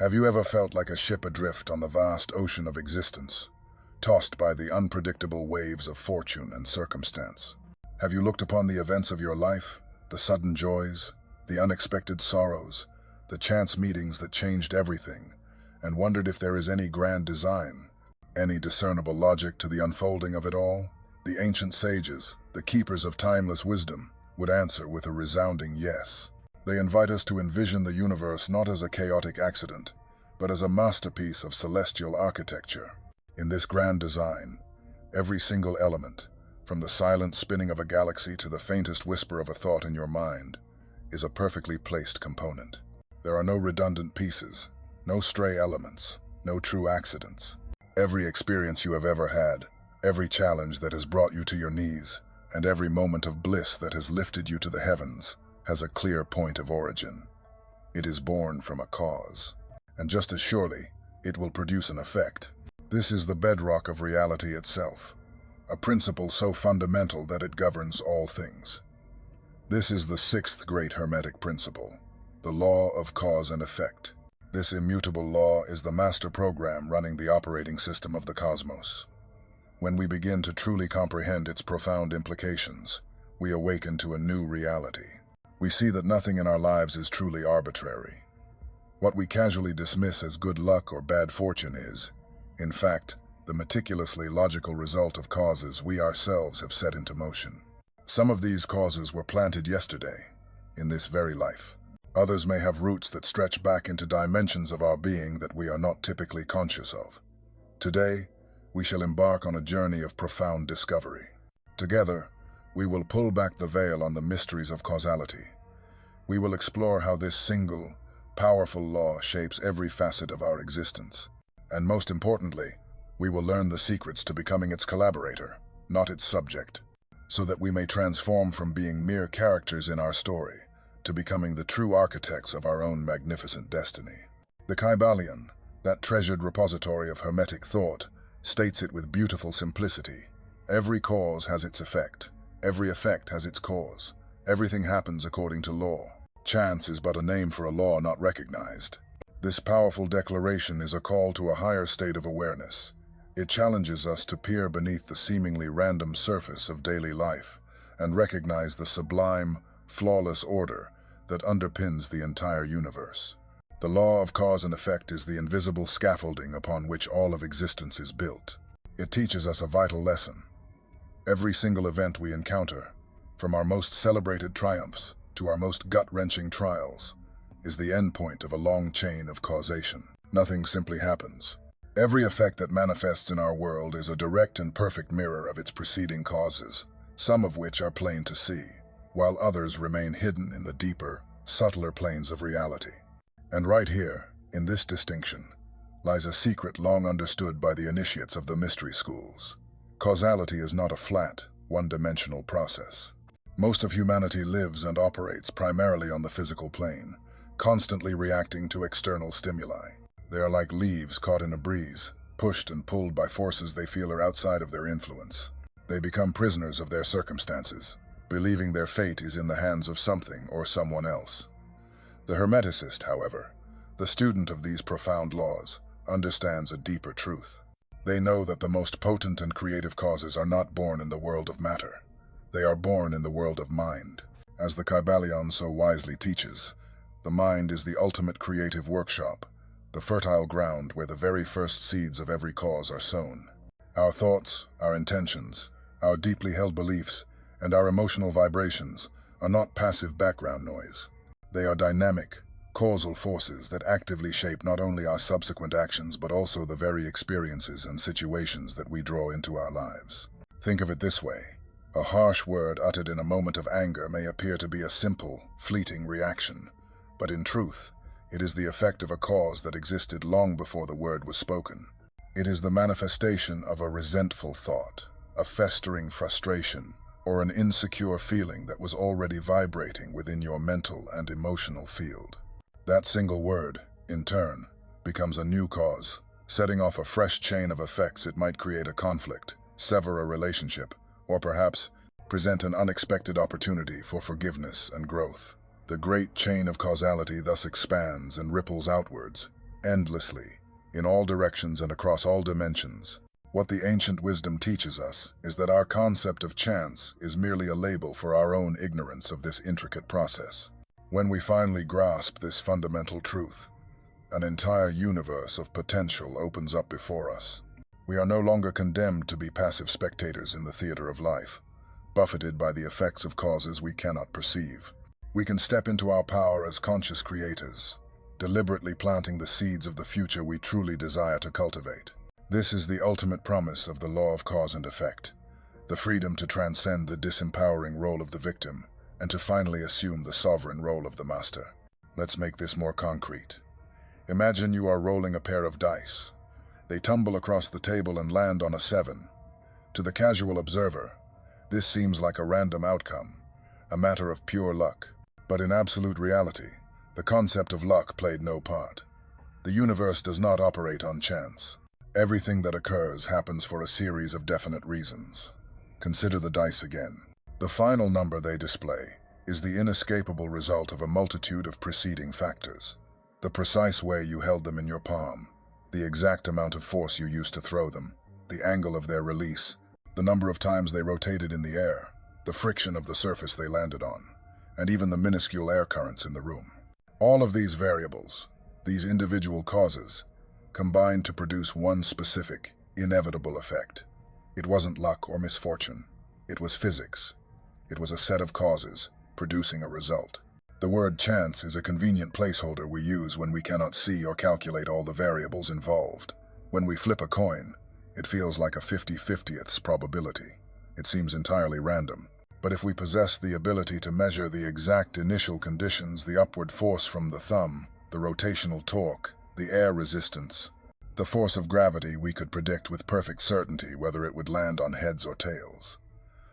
Have you ever felt like a ship adrift on the vast ocean of existence, tossed by the unpredictable waves of fortune and circumstance? Have you looked upon the events of your life, the sudden joys, the unexpected sorrows, the chance meetings that changed everything, and wondered if there is any grand design, any discernible logic to the unfolding of it all? The ancient sages, the keepers of timeless wisdom, would answer with a resounding yes. They invite us to envision the universe not as a chaotic accident, but as a masterpiece of celestial architecture. In this grand design, every single element, from the silent spinning of a galaxy to the faintest whisper of a thought in your mind, is a perfectly placed component. There are no redundant pieces, no stray elements, no true accidents. Every experience you have ever had, every challenge that has brought you to your knees, and every moment of bliss that has lifted you to the heavens, has a clear point of origin. It is born from a cause, and just as surely, it will produce an effect. This is the bedrock of reality itself, a principle so fundamental that it governs all things. This is the sixth great Hermetic Principle, the law of cause and effect. This immutable law is the master program running the operating system of the cosmos. When we begin to truly comprehend its profound implications, we awaken to a new reality. We see that nothing in our lives is truly arbitrary. What we casually dismiss as good luck or bad fortune is, in fact, the meticulously logical result of causes we ourselves have set into motion. Some of these causes were planted yesterday, in this very life. Others may have roots that stretch back into dimensions of our being that we are not typically conscious of. Today, we shall embark on a journey of profound discovery. Together, we will pull back the veil on the mysteries of causality. We will explore how this single, powerful law shapes every facet of our existence. And most importantly, we will learn the secrets to becoming its collaborator, not its subject, so that we may transform from being mere characters in our story to becoming the true architects of our own magnificent destiny. The Kybalion, that treasured repository of Hermetic thought, states it with beautiful simplicity. Every cause has its effect. Every effect has its cause. Everything happens according to law. Chance is but a name for a law not recognized. This powerful declaration is a call to a higher state of awareness. It challenges us to peer beneath the seemingly random surface of daily life and recognize the sublime, flawless order that underpins the entire universe. The law of cause and effect is the invisible scaffolding upon which all of existence is built. It teaches us a vital lesson. Every single event we encounter, from our most celebrated triumphs to our most gut-wrenching trials, is the endpoint of a long chain of causation. Nothing simply happens. Every effect that manifests in our world is a direct and perfect mirror of its preceding causes, some of which are plain to see, while others remain hidden in the deeper, subtler planes of reality. And right here, in this distinction, lies a secret long understood by the initiates of the mystery schools. Causality is not a flat, one-dimensional process. Most of humanity lives and operates primarily on the physical plane, constantly reacting to external stimuli. They are like leaves caught in a breeze, pushed and pulled by forces they feel are outside of their influence. They become prisoners of their circumstances, believing their fate is in the hands of something or someone else. The Hermeticist, however, the student of these profound laws, understands a deeper truth. They know that the most potent and creative causes are not born in the world of matter. They are born in the world of mind. As the Kybalion so wisely teaches, the mind is the ultimate creative workshop, the fertile ground where the very first seeds of every cause are sown. Our thoughts, our intentions, our deeply held beliefs, and our emotional vibrations are not passive background noise. They are dynamic, causal forces that actively shape not only our subsequent actions but also the very experiences and situations that we draw into our lives. Think of it this way. A harsh word uttered in a moment of anger may appear to be a simple, fleeting reaction, but in truth, it is the effect of a cause that existed long before the word was spoken. It is the manifestation of a resentful thought, a festering frustration, or an insecure feeling that was already vibrating within your mental and emotional field. That single word, in turn, becomes a new cause, setting off a fresh chain of effects. It might create a conflict, sever a relationship, or perhaps present an unexpected opportunity for forgiveness and growth. The great chain of causality thus expands and ripples outwards, endlessly, in all directions and across all dimensions. What the ancient wisdom teaches us is that our concept of chance is merely a label for our own ignorance of this intricate process. When we finally grasp this fundamental truth, an entire universe of potential opens up before us. We are no longer condemned to be passive spectators in the theater of life, buffeted by the effects of causes we cannot perceive. We can step into our power as conscious creators, deliberately planting the seeds of the future we truly desire to cultivate. This is the ultimate promise of the law of cause and effect, the freedom to transcend the disempowering role of the victim and to finally assume the sovereign role of the master. Let's make this more concrete. Imagine you are rolling a pair of dice. They tumble across the table and land on a 7. To the casual observer, this seems like a random outcome, a matter of pure luck. But in absolute reality, the concept of luck played no part. The universe does not operate on chance. Everything that occurs happens for a series of definite reasons. Consider the dice again. The final number they display is the inescapable result of a multitude of preceding factors. The precise way you held them in your palm, the exact amount of force you used to throw them, the angle of their release, the number of times they rotated in the air, the friction of the surface they landed on, and even the minuscule air currents in the room. All of these variables, these individual causes, combined to produce one specific, inevitable effect. It wasn't luck or misfortune. It was physics. It was a set of causes, producing a result. The word chance is a convenient placeholder we use when we cannot see or calculate all the variables involved. When we flip a coin, it feels like a 50/50th probability. It seems entirely random. But if we possess the ability to measure the exact initial conditions, the upward force from the thumb, the rotational torque, the air resistance, the force of gravity, we could predict with perfect certainty whether it would land on heads or tails.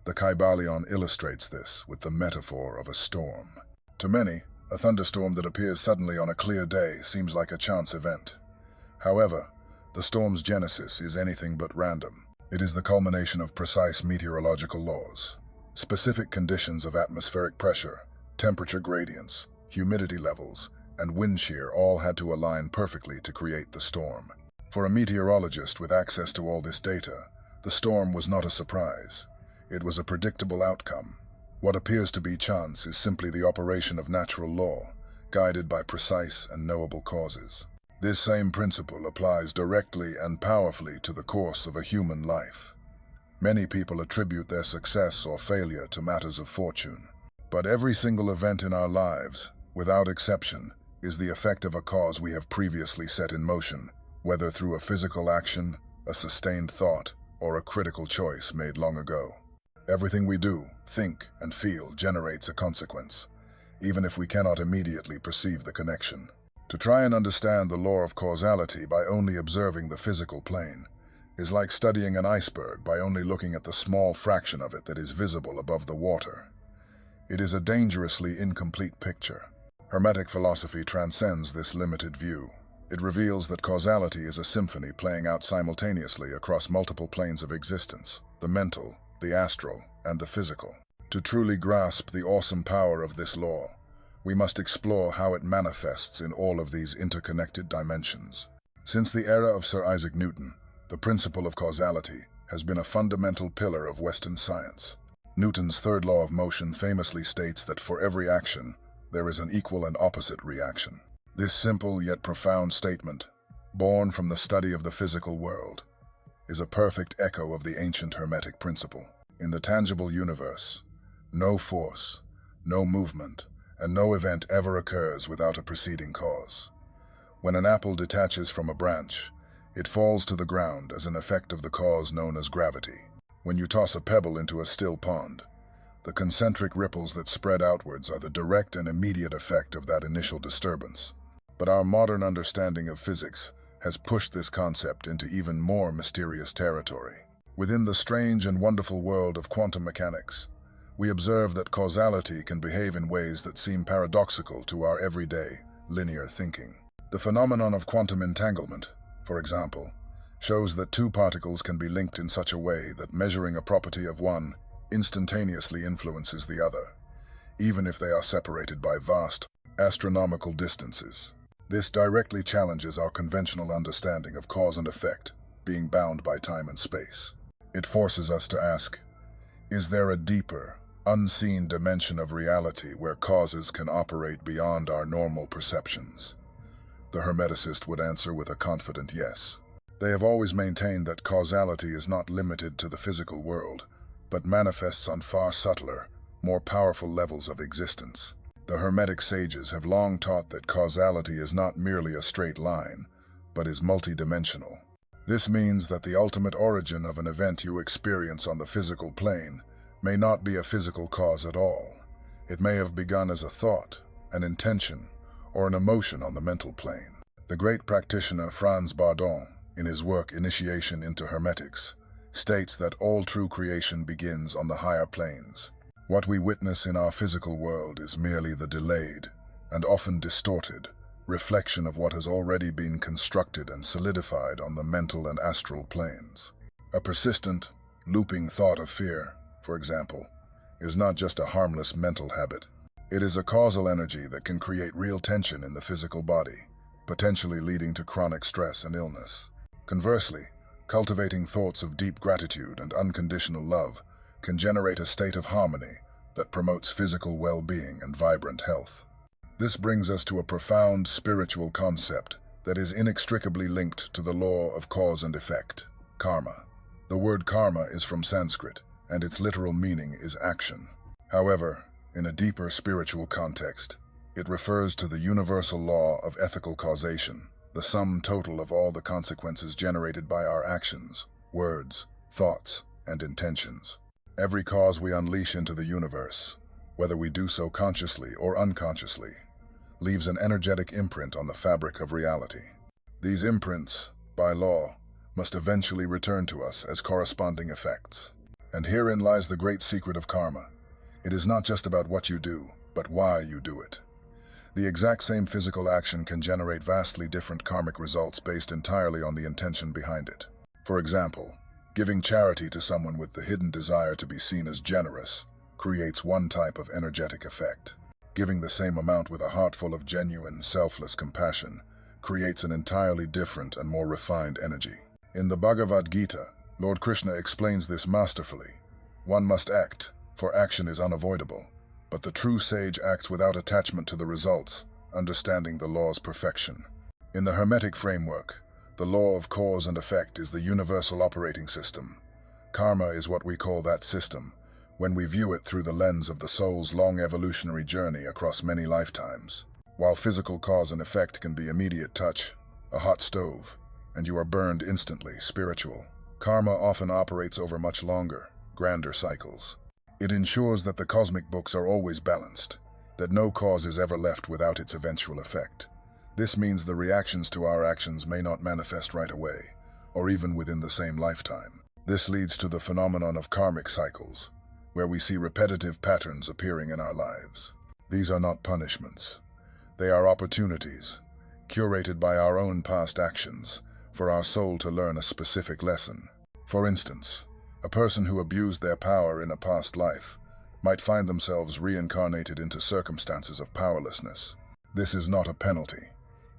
The Kybalion illustrates this with the metaphor of a storm. To many, a thunderstorm that appears suddenly on a clear day seems like a chance event. However, the storm's genesis is anything but random. It is the culmination of precise meteorological laws. Specific conditions of atmospheric pressure, temperature gradients, humidity levels, and wind shear all had to align perfectly to create the storm. For a meteorologist with access to all this data, the storm was not a surprise. It was a predictable outcome. What appears to be chance is simply the operation of natural law, guided by precise and knowable causes. This same principle applies directly and powerfully to the course of a human life. Many people attribute their success or failure to matters of fortune. But every single event in our lives, without exception, is the effect of a cause we have previously set in motion, whether through a physical action, a sustained thought, or a critical choice made long ago. Everything we do, think, and feel generates a consequence, even if we cannot immediately perceive the connection. To try and understand the law of causality by only observing the physical plane is like studying an iceberg by only looking at the small fraction of it that is visible above the water. It is a dangerously incomplete picture. Hermetic philosophy transcends this limited view. It reveals that causality is a symphony playing out simultaneously across multiple planes of existence, the mental, the astral, and the physical. To truly grasp the awesome power of this law, we must explore how it manifests in all of these interconnected dimensions. Since the era of Sir Isaac Newton, the principle of causality has been a fundamental pillar of Western science. Newton's third law of motion famously states that for every action, there is an equal and opposite reaction. This simple yet profound statement, born from the study of the physical world, is a perfect echo of the ancient Hermetic Principle. In the tangible universe, no force, no movement, and no event ever occurs without a preceding cause. When an apple detaches from a branch, it falls to the ground as an effect of the cause known as gravity. When you toss a pebble into a still pond, the concentric ripples that spread outwards are the direct and immediate effect of that initial disturbance. But our modern understanding of physics has pushed this concept into even more mysterious territory. Within the strange and wonderful world of quantum mechanics, we observe that causality can behave in ways that seem paradoxical to our everyday, linear thinking. The phenomenon of quantum entanglement, for example, shows that two particles can be linked in such a way that measuring a property of one instantaneously influences the other, even if they are separated by vast, astronomical distances. This directly challenges our conventional understanding of cause and effect, being bound by time and space. It forces us to ask, is there a deeper, unseen dimension of reality where causes can operate beyond our normal perceptions? The Hermeticist would answer with a confident yes. They have always maintained that causality is not limited to the physical world, but manifests on far subtler, more powerful levels of existence. The Hermetic sages have long taught that causality is not merely a straight line, but is multidimensional. This means that the ultimate origin of an event you experience on the physical plane may not be a physical cause at all. It may have begun as a thought, an intention, or an emotion on the mental plane. The great practitioner Franz Bardon, in his work Initiation into Hermetics, states that all true creation begins on the higher planes. What we witness in our physical world is merely the delayed, and often distorted, reflection of what has already been constructed and solidified on the mental and astral planes. A persistent, looping thought of fear, for example, is not just a harmless mental habit. It is a causal energy that can create real tension in the physical body, potentially leading to chronic stress and illness. Conversely, cultivating thoughts of deep gratitude and unconditional love can generate a state of harmony that promotes physical well-being and vibrant health. This brings us to a profound spiritual concept that is inextricably linked to the law of cause and effect, karma. The word karma is from Sanskrit, and its literal meaning is action. However, in a deeper spiritual context, it refers to the universal law of ethical causation, the sum total of all the consequences generated by our actions, words, thoughts, and intentions. Every cause we unleash into the universe, whether we do so consciously or unconsciously, leaves an energetic imprint on the fabric of reality. These imprints, by law, must eventually return to us as corresponding effects. And herein lies the great secret of karma. It is not just about what you do, but why you do it. The exact same physical action can generate vastly different karmic results based entirely on the intention behind it. For example, giving charity to someone with the hidden desire to be seen as generous creates one type of energetic effect. Giving the same amount with a heart full of genuine, selfless compassion creates an entirely different and more refined energy. In the Bhagavad Gita, Lord Krishna explains this masterfully. One must act, for action is unavoidable, but the true sage acts without attachment to the results, understanding the law's perfection. In the Hermetic framework, the law of cause and effect is the universal operating system. Karma is what we call that system, when we view it through the lens of the soul's long evolutionary journey across many lifetimes. While physical cause and effect can be immediate touch, a hot stove, and you are burned instantly, spiritual, karma often operates over much longer, grander cycles. It ensures that the cosmic books are always balanced, that no cause is ever left without its eventual effect. This means the reactions to our actions may not manifest right away, or even within the same lifetime. This leads to the phenomenon of karmic cycles, where we see repetitive patterns appearing in our lives. These are not punishments. They are opportunities, curated by our own past actions, for our soul to learn a specific lesson. For instance, a person who abused their power in a past life might find themselves reincarnated into circumstances of powerlessness. This is not a penalty.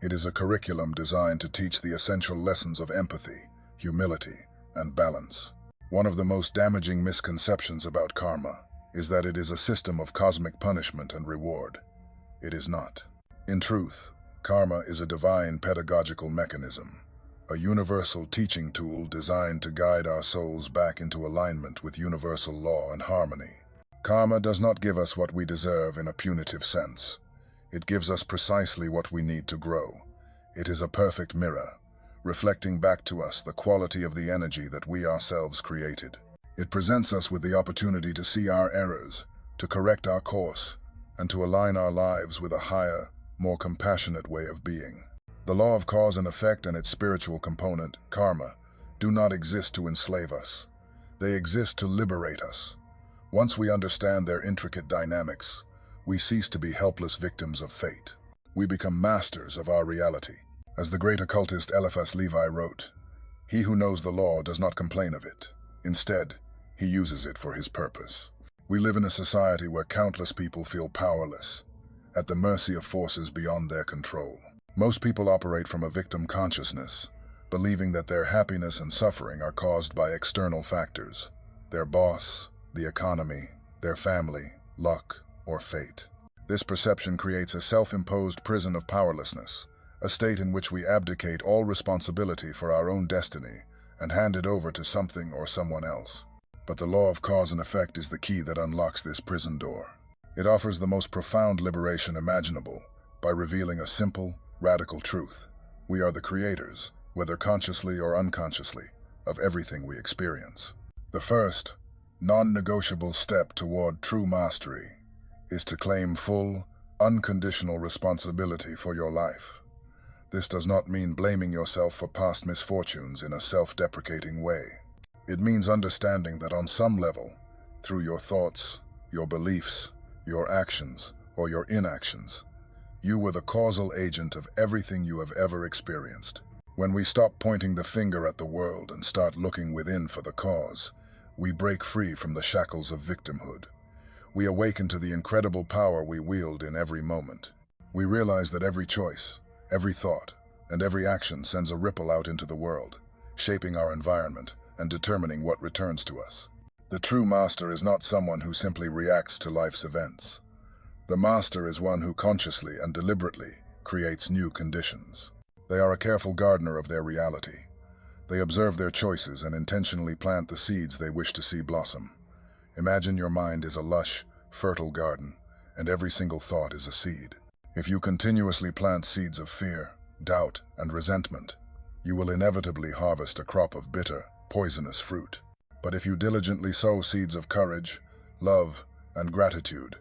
It is a curriculum designed to teach the essential lessons of empathy, humility, and balance. One of the most damaging misconceptions about karma is that it is a system of cosmic punishment and reward. It is not. In truth, karma is a divine pedagogical mechanism, a universal teaching tool designed to guide our souls back into alignment with universal law and harmony. Karma does not give us what we deserve in a punitive sense. It gives us precisely what we need to grow. It is a perfect mirror, reflecting back to us the quality of the energy that we ourselves created. It presents us with the opportunity to see our errors, to correct our course, and to align our lives with a higher, more compassionate way of being. The law of cause and effect and its spiritual component, karma, do not exist to enslave us. They exist to liberate us. Once we understand their intricate dynamics, we cease to be helpless victims of fate. We become masters of our reality. As the great occultist Eliphas Levi wrote, "He who knows the law does not complain of it. Instead, he uses it for his purpose." We live in a society where countless people feel powerless, at the mercy of forces beyond their control. Most people operate from a victim consciousness, believing that their happiness and suffering are caused by external factors: their boss, the economy, their family, luck, or fate. This perception creates a self-imposed prison of powerlessness, a state in which we abdicate all responsibility for our own destiny and hand it over to something or someone else. But the law of cause and effect is the key that unlocks this prison door. It offers the most profound liberation imaginable by revealing a simple, radical truth. We are the creators, whether consciously or unconsciously, of everything we experience. The first, non-negotiable step toward true mastery is to claim full, unconditional responsibility for your life. This does not mean blaming yourself for past misfortunes in a self-deprecating way. It means understanding that on some level, through your thoughts, your beliefs, your actions, or your inactions, you were the causal agent of everything you have ever experienced. When we stop pointing the finger at the world and start looking within for the cause, we break free from the shackles of victimhood. We awaken to the incredible power we wield in every moment. We realize that every choice, every thought, and every action sends a ripple out into the world, shaping our environment and determining what returns to us. The true master is not someone who simply reacts to life's events. The master is one who consciously and deliberately creates new conditions. They are a careful gardener of their reality. They observe their choices and intentionally plant the seeds they wish to see blossom. Imagine your mind is a lush, fertile garden, and every single thought is a seed. If you continuously plant seeds of fear, doubt, and resentment, you will inevitably harvest a crop of bitter, poisonous fruit. But if you diligently sow seeds of courage, love, and gratitude,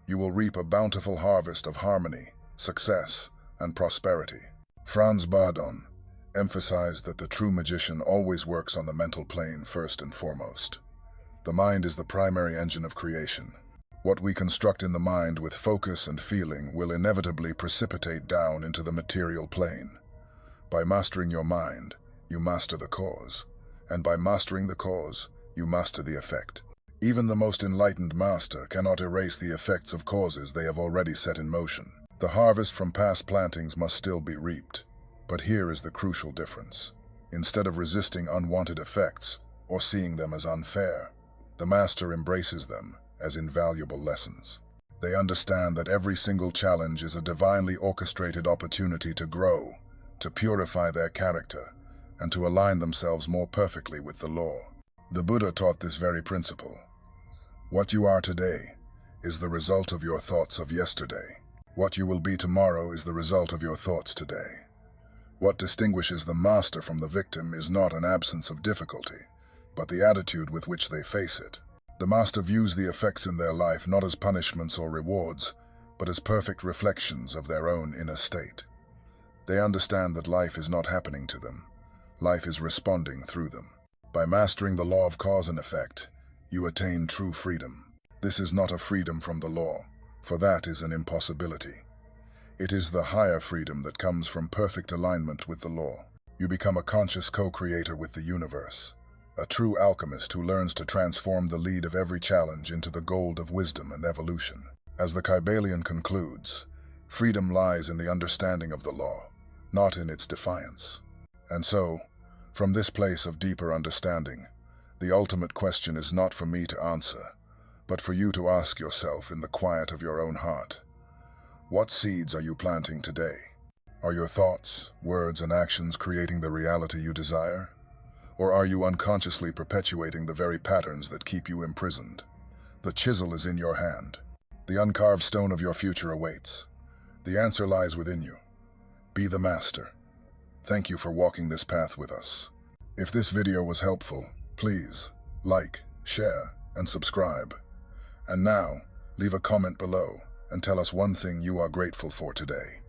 you will reap a bountiful harvest of harmony, success, and prosperity. Franz Bardon emphasized that the true magician always works on the mental plane first and foremost. The mind is the primary engine of creation. What we construct in the mind with focus and feeling will inevitably precipitate down into the material plane. By mastering your mind, you master the cause, and by mastering the cause, you master the effect. Even the most enlightened master cannot erase the effects of causes they have already set in motion. The harvest from past plantings must still be reaped. But here is the crucial difference. Instead of resisting unwanted effects or seeing them as unfair, the master embraces them as invaluable lessons. They understand that every single challenge is a divinely orchestrated opportunity to grow, to purify their character, and to align themselves more perfectly with the law. The Buddha taught this very principle. What you are today is the result of your thoughts of yesterday. What you will be tomorrow is the result of your thoughts today. What distinguishes the master from the victim is not an absence of difficulty, but the attitude with which they face it. The master views the effects in their life not as punishments or rewards, but as perfect reflections of their own inner state. They understand that life is not happening to them. Life is responding through them. By mastering the law of cause and effect, you attain true freedom. This is not a freedom from the law, for that is an impossibility. It is the higher freedom that comes from perfect alignment with the law. You become a conscious co-creator with the universe, a true alchemist who learns to transform the lead of every challenge into the gold of wisdom and evolution. As the Kybalion concludes, freedom lies in the understanding of the law, not in its defiance. And so, from this place of deeper understanding, the ultimate question is not for me to answer, but for you to ask yourself in the quiet of your own heart. What seeds are you planting today? Are your thoughts, words, and actions creating the reality you desire? Or are you unconsciously perpetuating the very patterns that keep you imprisoned? The chisel is in your hand. The uncarved stone of your future awaits. The answer lies within you. Be the master. Thank you for walking this path with us. If this video was helpful, please like, share, and subscribe. And now, leave a comment below and tell us one thing you are grateful for today.